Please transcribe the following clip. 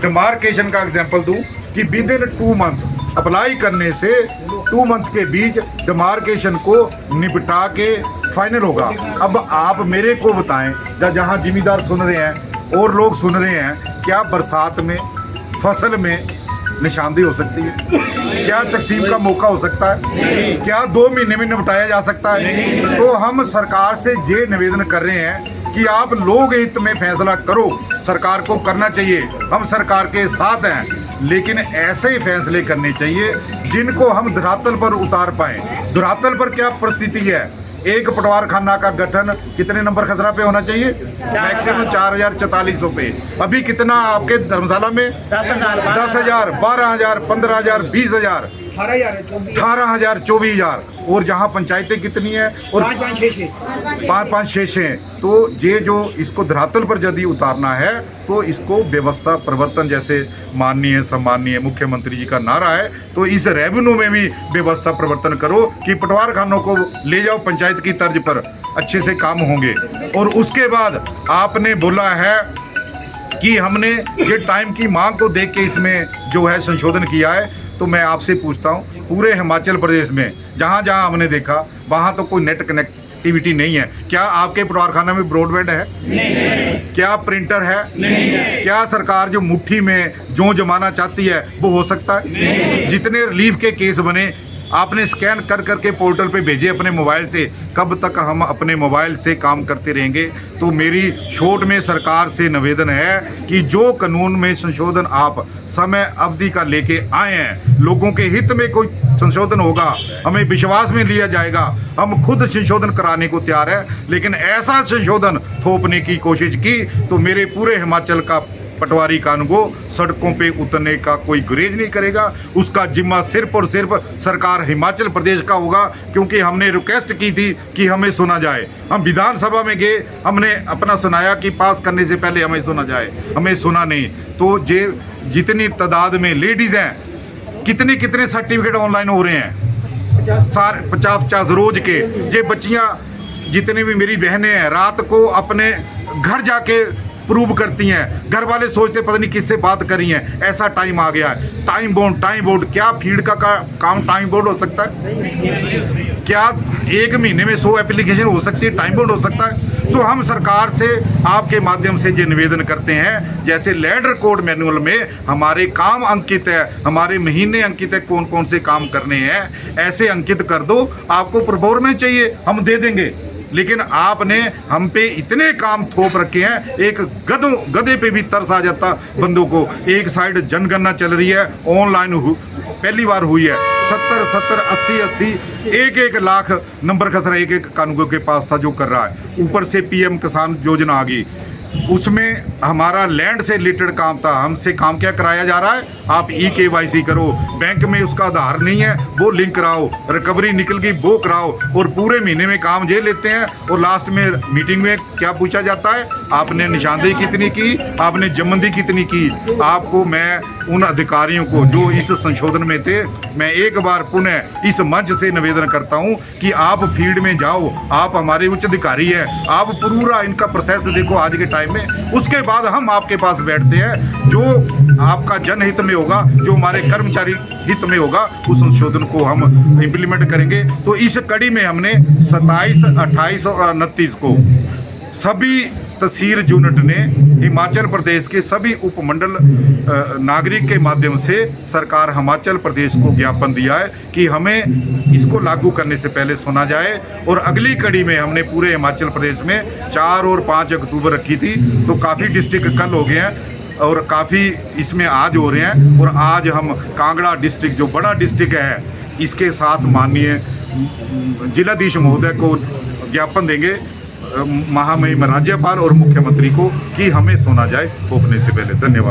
Demarcation का example दूं कि विद इन 2 मंथ अप्लाई करने से 2 मंथ के बीच डिमार्केशन को निपटा के फाइनल होगा। अब आप मेरे को बताएं, जहाँ जिम्मेदार सुन रहे हैं और लोग सुन रहे हैं, क्या बरसात में फसल में निशानदेही हो सकती है? क्या तकसीम का मौका हो सकता है? क्या 2 महीने में निपटाया जा सकता है? तो हम सरकार से ये निवेदन कर रहे हैं कि आप लोग हित में फैसला करो। सरकार को करना चाहिए, हम सरकार के साथ हैं, लेकिन ऐसे ही फैसले करने चाहिए जिनको हम धरातल पर उतार पाएं। धरातल पर क्या परिस्थिति है? एक पटवार खाना का गठन कितने नंबर खसरा पे होना चाहिए? मैक्सिमम 4,044 पे। अभी कितना आपके धर्मशाला में? 10,000, 12,000, 15,000, 20,000, 18,000, 24,000। और जहाँ पंचायतें कितनी है? और 5-5-6-6। तो ये जो इसको धरातल पर यदि उतारना है तो इसको व्यवस्था परिवर्तन, जैसे माननीय सम्माननीय मुख्यमंत्री जी का नारा है, तो इस रेवेन्यू में भी व्यवस्था परिवर्तन करो कि पटवार खानों को ले जाओ पंचायत की तर्ज पर, अच्छे से काम होंगे। और उसके बाद आपने बोला है कि हमने ये टाइम की मांग को देख के इसमें जो है संशोधन किया है, तो मैं आपसे पूछता हूँ, पूरे हिमाचल प्रदेश में जहाँ जहाँ हमने देखा वहाँ तो कोई नेट कनेक्टिविटी नहीं है। क्या आपके पटवार खाना में ब्रॉडबैंड है? नहीं। क्या प्रिंटर है? नहीं। क्या सरकार जो मुट्ठी में जो जमाना चाहती है वो हो सकता है? नहीं। जितने रिलीफ के केस बने आपने स्कैन कर करके पोर्टल पे भेजे अपने मोबाइल से। कब तक हम अपने मोबाइल से काम करते रहेंगे? तो मेरी शॉर्ट में सरकार से निवेदन है कि जो कानून में संशोधन आप समय अवधि का लेके आए हैं, लोगों के हित में कोई संशोधन होगा, हमें विश्वास में लिया जाएगा, हम खुद संशोधन कराने को तैयार है। लेकिन ऐसा संशोधन थोपने की कोशिश की तो मेरे पूरे हिमाचल का पटवारी कानून को सड़कों पे उतरने का कोई गुरेज नहीं करेगा। उसका जिम्मा सिर्फ और सिर्फ सरकार हिमाचल प्रदेश का होगा, क्योंकि हमने रिक्वेस्ट की थी कि हमें सुना जाए। हम विधानसभा में गए, हमने अपना सुनाया कि पास करने से पहले हमें सुना जाए, हमें सुना नहीं। तो ये जितनी तादाद में लेडीज़ हैं, कितने कितने सर्टिफिकेट ऑनलाइन हो रहे हैं, सारे 50-50 रोज के। ये बच्चियाँ जितनी भी मेरी बहनें हैं, रात को अपने घर जाके प्रूव करती हैं। घर वाले सोचते पता नहीं किससे बात करी हैं। ऐसा टाइम आ गया है। टाइम बोर्ड क्या फील्ड का काम टाइम बोर्ड हो सकता है? क्या 1 महीने में 100 एप्लीकेशन हो सकती है? टाइम बोर्ड हो सकता है? तो हम सरकार से आपके माध्यम से ये निवेदन करते हैं, जैसे लैंड रिकॉर्ड मैनुअल में हमारे काम अंकित है, हमारे महीने अंकित है, कौन कौन से काम करने हैं, ऐसे अंकित कर दो। आपको परफॉर्मेंस चाहिए, हम दे देंगे, लेकिन आपने हम पे इतने काम थोप रखे हैं, एक गधे पे भी तरस आ जाता बंदों को। एक साइड जनगणना चल रही है, ऑनलाइन पहली बार हुई है, 70, 80, 1 लाख नंबर खसरा एक कानूनगो के पास था जो कर रहा है। ऊपर से PM किसान योजना आ गई, उसमें हमारा लैंड से रिलेटेड काम था। हमसे काम क्या कराया जा रहा है? आप EKYC करो, बैंक में उसका आधार नहीं है वो लिंक कराओ, रिकवरी निकल गई वो कराओ, और पूरे महीने में काम ये लेते हैं। और लास्ट में मीटिंग में क्या पूछा जाता है? आपने निशानदेही कितनी की, आपने जमबंदी कितनी की? आपको मैं उन अधिकारियों को जो इस संशोधन में थे, मैं एक बार पुनः इस मंच से निवेदन करता हूं कि आप फील्ड में जाओ, आप हमारे उच्च अधिकारी हैं, आप पूरा इनका प्रोसेस देखो आज के टाइम में। उसके बाद हम आपके पास बैठते हैं, जो आपका जनहित में होगा, जो हमारे कर्मचारी हित में होगा, उस संशोधन को हम इम्प्लीमेंट करेंगे। तो इस कड़ी में हमने 27, 28 और 29 को सभी तहसील यूनिट ने हिमाचल प्रदेश के सभी उपमंडल नागरिक के माध्यम से सरकार हिमाचल प्रदेश को ज्ञापन दिया है कि हमें इसको लागू करने से पहले सुना जाए। और अगली कड़ी में हमने पूरे हिमाचल प्रदेश में 4 और 5 अक्टूबर रखी थी, तो काफ़ी डिस्ट्रिक्ट कल हो गए हैं और काफ़ी इसमें आज हो रहे हैं। और आज हम कांगड़ा डिस्ट्रिक्ट जो बड़ा डिस्ट्रिक्ट है, इसके साथ माननीय जिलाधीश महोदय को ज्ञापन देंगे, महामहिम राज्यपाल और मुख्यमंत्री को, कि हमें सुना जाए थोपने से पहले। धन्यवाद।